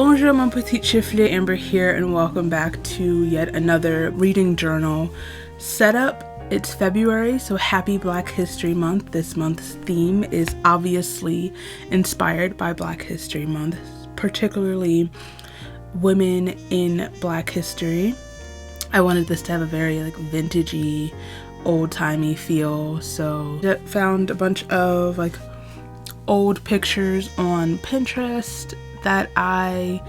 Bonjour mon petit chifflet, Amber here, and welcome back to yet another reading journal setup. It's February, so happy Black History Month. This month's theme is obviously inspired by Black History Month, particularly women in Black history. I wanted this to have a very vintagey, old-timey feel, so I found a bunch of old pictures on Pinterest that I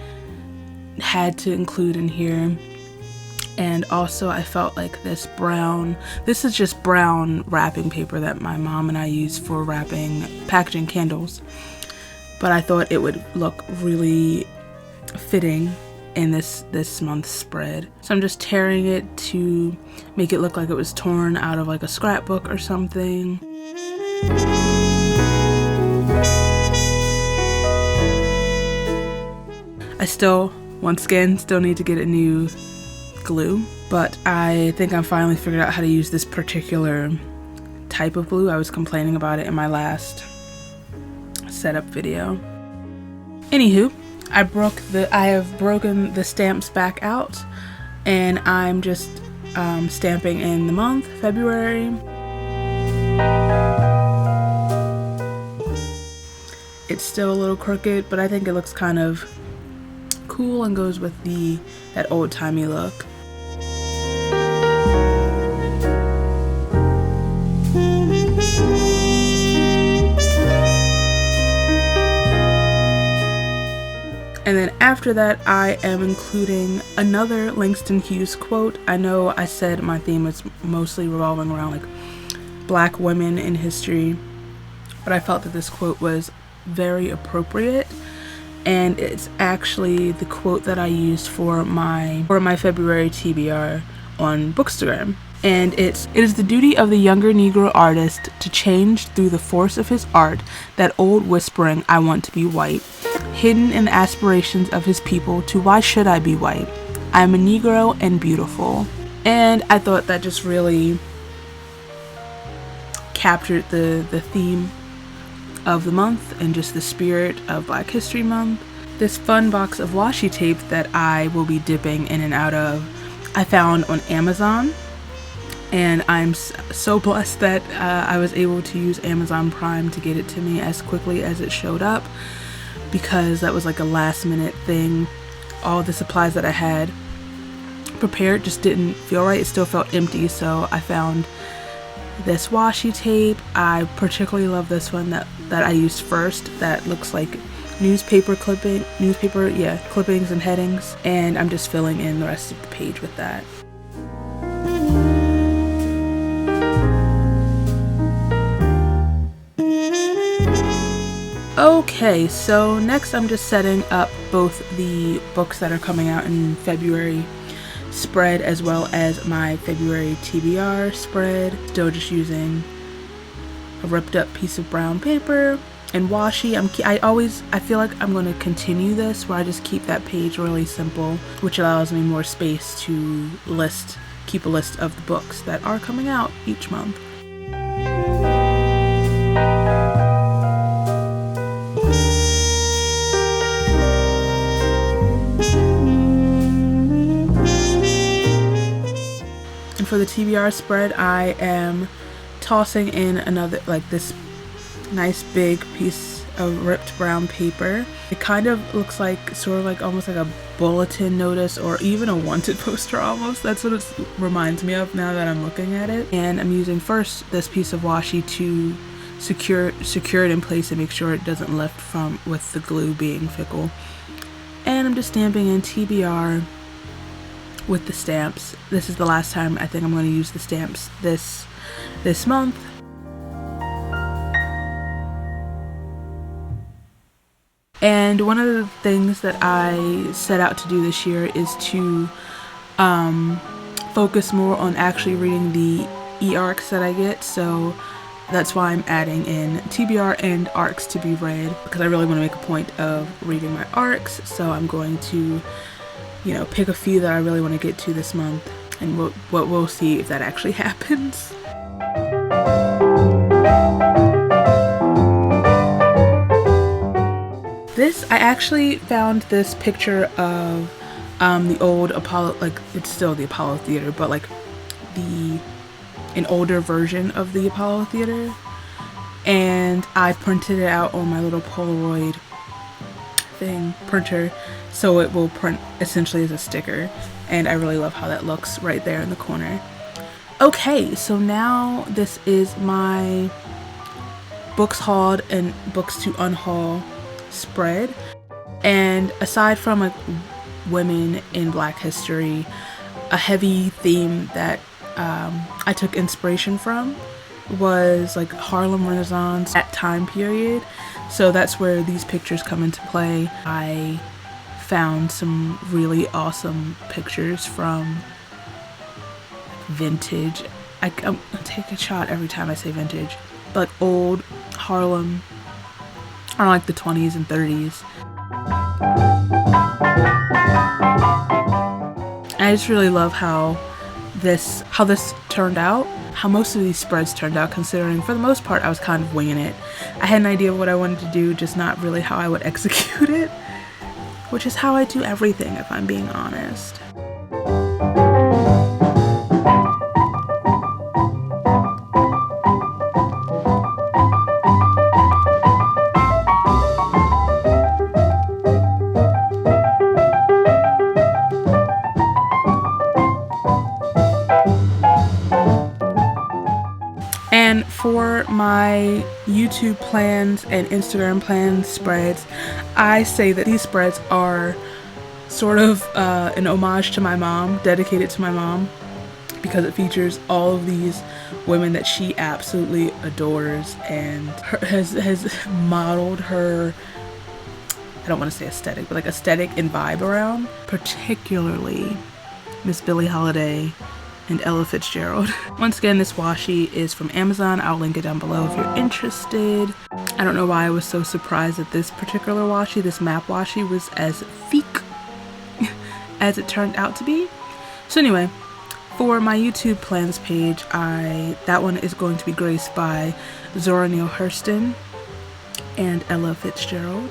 had to include in here. And also I felt like this is just brown wrapping paper that my mom and I use for packaging candles, but I thought it would look really fitting in this month's spread. So I'm just tearing it to make it look like it was torn out of a scrapbook or something. I still need to get a new glue, but I think I finally figured out how to use this particular type of glue. I was complaining about it in my last setup video. Anywho, I have broken the stamps back out, and I'm just stamping in the month, February. It's still a little crooked, but I think it looks kind of cool and goes with that old-timey look. And then after that, I am including another Langston Hughes quote. I know I said my theme is mostly revolving around Black women in history, but I felt that this quote was very appropriate, and it's actually the quote that I used for my February TBR on Bookstagram. And it is the duty of the younger Negro artist to change through the force of his art that old whispering, "I want to be white," hidden in the aspirations of his people to "Why should I be white? I am a Negro and beautiful." And I thought that just really captured the theme of the month and just the spirit of Black History Month. This fun box of washi tape that I will be dipping in and out of, I found on Amazon. And I'm so blessed that I was able to use Amazon Prime to get it to me as quickly as it showed up, because that was a last minute thing. All the supplies that I had prepared just didn't feel right. It still felt empty, so I found this washi tape. I particularly love this one that I used first, that looks like clippings and headings, and I'm just filling in the rest of the page with that. Okay, so next I'm just setting up both the books that are coming out in February spread as well as my February TBR spread. Still just using a ripped up piece of brown paper and washi. I feel like I'm going to continue this where I just keep that page really simple, which allows me more space to keep a list of the books that are coming out each month. And for the TBR spread, I am tossing in another, this nice big piece of ripped brown paper. It kind of looks almost like a bulletin notice or even a wanted poster almost. That's what it reminds me of now that I'm looking at it. And I'm using first this piece of washi to secure it in place and make sure it doesn't lift with the glue being fickle. And I'm just stamping in TBR with the stamps. This is the last time I think I'm going to use the stamps this month. And one of the things that I set out to do this year is to focus more on actually reading the e-arcs that I get. So that's why I'm adding in TBR and arcs to be read, because I really want to make a point of reading my arcs. So I'm going to pick a few that I really want to get to this month, and we'll see if that actually happens. I actually found this picture of the old Apollo, like it's still the Apollo Theater, but like an older version of the Apollo Theater, and I printed it out on my little Polaroid printer, so it will print essentially as a sticker, and I really love how that looks right there in the corner. Okay, so now this is my books hauled and books to unhaul spread, and aside from like women in Black history, a heavy theme that I took inspiration from was like Harlem Renaissance, that time period. So that's where these pictures come into play. I found some really awesome pictures from vintage. I take a shot every time I say vintage, but like old Harlem, or like the 20s and 30s. I just really love how this turned out, how most of these spreads turned out, considering for the most part I was kind of winging it. I had an idea of what I wanted to do, just not really how I would execute it, which is how I do everything, if I'm being honest. And for my YouTube plans and Instagram plans spreads, I say that these spreads are sort of an homage to my mom, dedicated to my mom, because it features all of these women that she absolutely adores and has modeled her, I don't want to say aesthetic, but like aesthetic and vibe around, particularly Miss Billie Holiday and Ella Fitzgerald. Once again, this washi is from Amazon. I'll link it down below if you're interested. I don't know why I was so surprised that this particular washi, this map washi, was as thick as it turned out to be. So anyway, for my YouTube plans page, that one is going to be graced by Zora Neale Hurston and Ella Fitzgerald.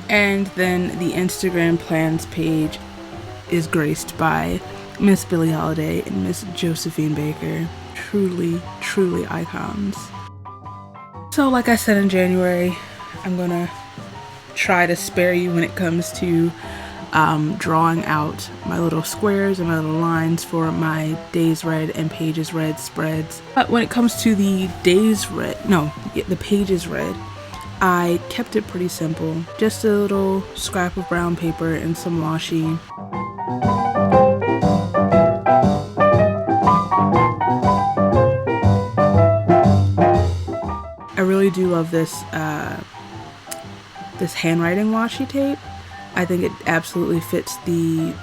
And then the Instagram plans page is graced by Miss Billie Holiday and Miss Josephine Baker. Truly, truly icons. So like I said in January, I'm gonna try to spare you when it comes to drawing out my little squares and my little lines for my days read and pages read spreads. But when it comes to the the pages read, I kept it pretty simple. Just a little scrap of brown paper and some washi. I really do love this this handwriting washi tape. I think it absolutely fits the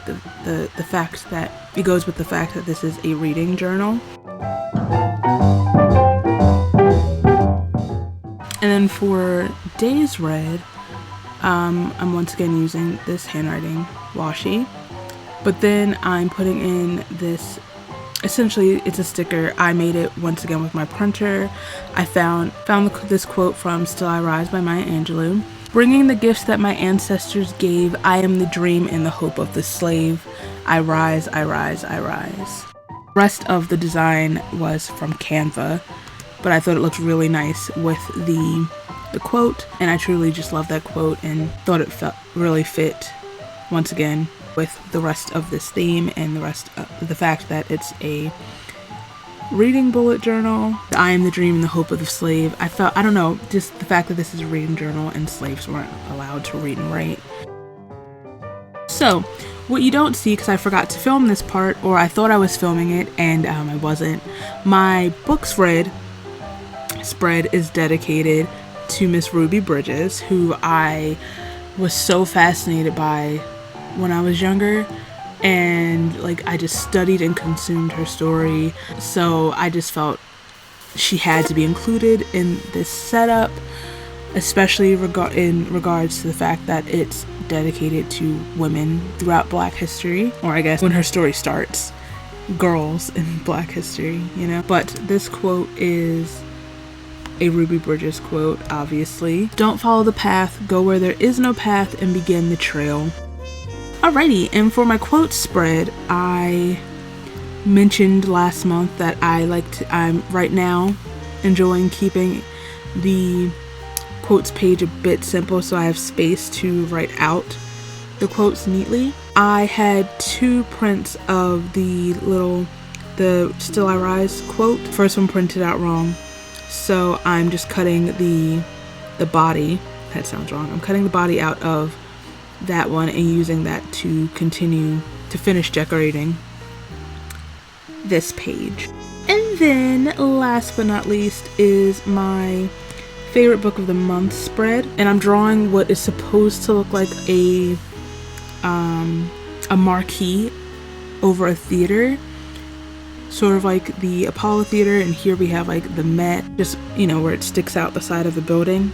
fact that it goes with the fact that this is a reading journal. And then for days read, I'm once again using this handwriting washi, but then I'm putting in this, essentially it's a sticker. I made it once again with my printer. I found this quote from Still I Rise by Maya Angelou. Bringing the gifts that my ancestors gave, I am the dream and the hope of the slave. I rise, I rise, I rise. The rest of the design was from Canva, but I thought it looked really nice with the quote, and I truly just love that quote and thought it really fit once again with the rest of this theme and the rest of the fact that it's a reading bullet journal. I am the dream and the hope of the slave. I don't know, just the fact that this is a reading journal and slaves weren't allowed to read and write. So what you don't see, because I forgot to film this part, or I thought I was filming it and I wasn't, my books read spread is dedicated to Miss Ruby Bridges, who I was so fascinated by when I was younger, and like I just studied and consumed her story, so I just felt she had to be included in this setup. especially in regards to the fact that it's dedicated to women throughout Black history, or I guess when her story starts, girls in Black history, you know. But this quote is a Ruby Bridges quote, obviously. Don't follow the path, go where there is no path, and begin the trail. Alrighty, and for my quote spread, I mentioned last month that I'm right now enjoying keeping the quotes page a bit simple so I have space to write out the quotes neatly. I had 2 prints of the Still I Rise quote. First one printed out wrong, so I'm just cutting the body. That sounds wrong. I'm cutting the body out of that one and using that to continue to finish decorating this page. And then last but not least is my favorite book of the month spread, and I'm drawing what is supposed to look like a marquee over a theater, sort of like the Apollo Theater, and here we have like the Met, just, you know, where it sticks out the side of the building.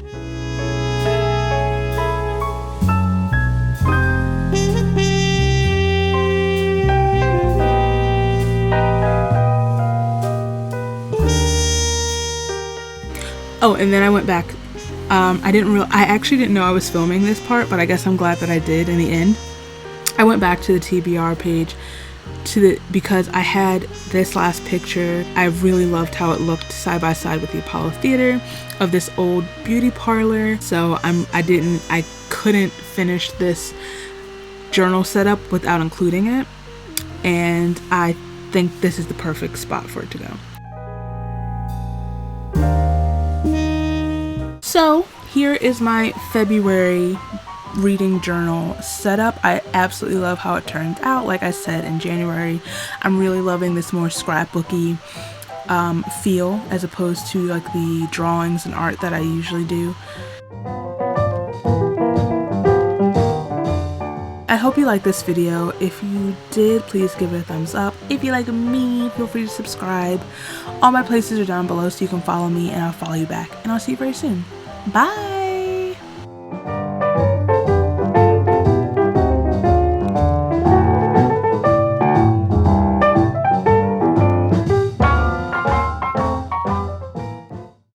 Oh, and then I went back. I actually didn't know I was filming this part, but I guess I'm glad that I did in the end. I went back to the TBR page because I had this last picture. I really loved how it looked side by side with the Apollo Theater of this old beauty parlor. So I couldn't finish this journal setup without including it, and I think this is the perfect spot for it to go. So here is my February reading journal setup. I absolutely love how it turned out. Like I said, in January, I'm really loving this more scrapbooky feel as opposed to like the drawings and art that I usually do. I hope you liked this video. If you did, please give it a thumbs up. If you like me, feel free to subscribe. All my places are down below so you can follow me and I'll follow you back. And I'll see you very soon. Bye!